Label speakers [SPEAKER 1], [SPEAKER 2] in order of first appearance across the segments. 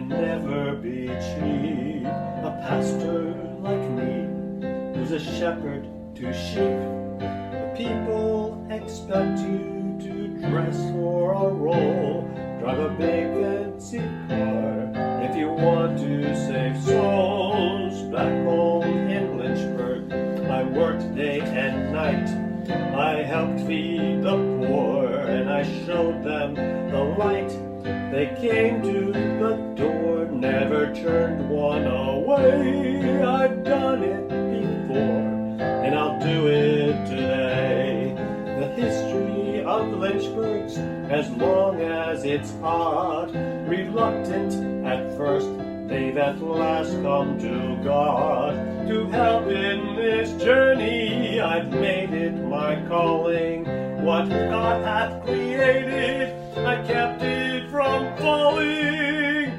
[SPEAKER 1] can never be cheap. A pastor like me, who's a shepherd to sheep. The people expect you to dress for a role, drive a big fancy car if you want to save souls. Back home in Lynchburg, I worked day and night. I helped feed the poor and I showed them the light. They came to the door, never turned one away. I've done it before and I'll do it today. The history of Lynchburg's as long as it's hot. Reluctant at first, they've at last come to God. To help in this journey, I've made it my calling. What God hath created, I kept it from falling.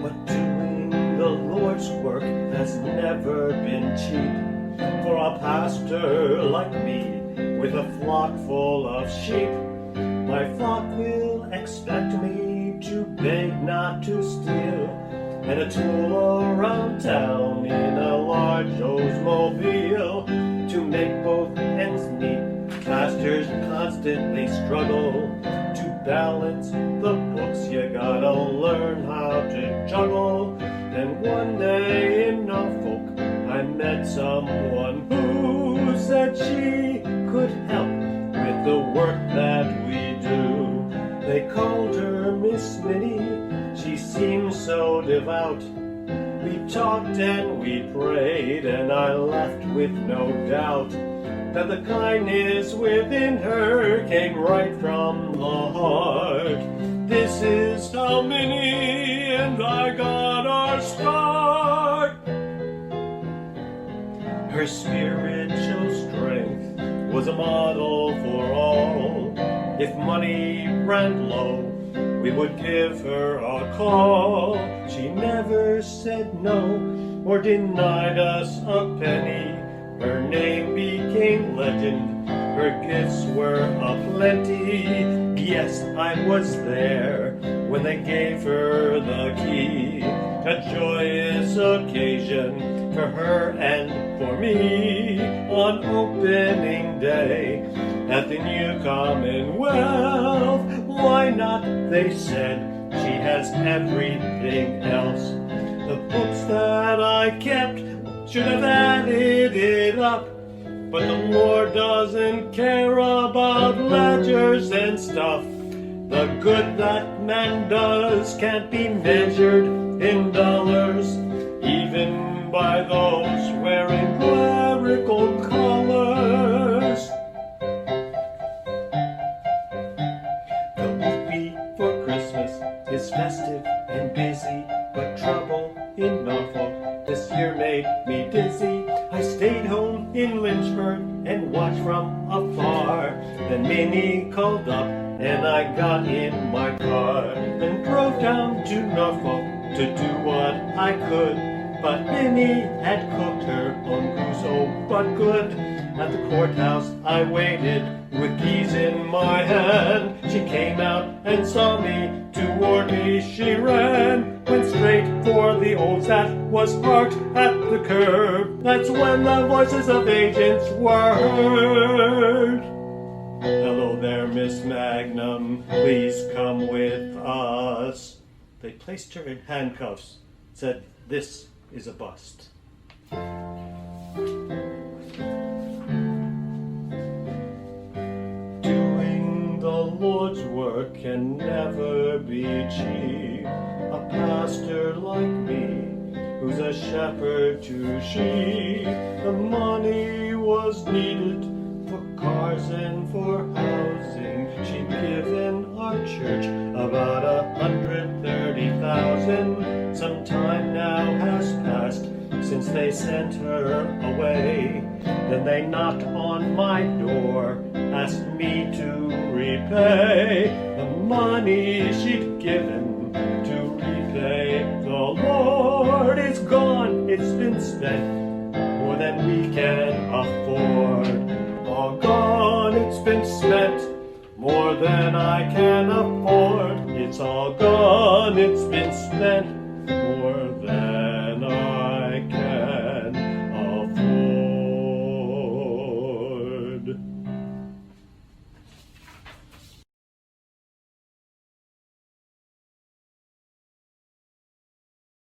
[SPEAKER 1] But doing the Lord's work has never been cheap. For a pastor like me, with a flock full of sheep, my flock will expect me to beg, not to steal, and a tool around town in a large Oldsmobile. To make both ends meet, pastors constantly struggle. To balance the books, you gotta learn how to juggle. And one day in Norfolk, I met someone who said she could help with the work that we do. They called her Miss Minnie, she seemed so devout. We talked and we prayed, and I left with no doubt that the kindness within her came right from the heart. This is how Minnie and I got our start. Her spiritual strength was a model for all. If money ran low, we would give her a call. She never said no or denied us a penny. Her name became legend, her gifts were aplenty. Yes, I was there when they gave her the key. A joyous occasion for her and for me on opening day at the new Commonwealth. Why not, they said, she has everything else. The books that I kept should have added it up, but the Lord doesn't care about ledgers and stuff. The good that man does can't be measured in dollars, even by those wearing clerical collars. The week before Christmas is festive and busy, but trouble in Norfolk this year made me dizzy. I stayed home in Lynchburg and watched from afar. Then Minnie called up and I got in my car. Then drove down to Norfolk to do what I could. But Minnie had cooked her own goose, oh, but good. At the courthouse I waited with keys in my hand. She came out and saw me, toward me she ran. Went straight for the Olds that was parked at the curb. That's when the voices of agents were heard. Hello there, Miss Magnum, please come with us. They placed her in handcuffs, said, "This is a bust." Doing the Lord's work can never be cheap. A pastor like me, who's a shepherd to sheep. The money was needed for cars and for housing. She'd given our church about 130,000. Some time now has passed since they sent her away. Then they knocked on my door, asked me to repay the money she'd given to repay the Lord. It's gone, it's been spent, more than we can afford. All gone, it's been spent, more than I can afford. it's all gone, it's been spent more than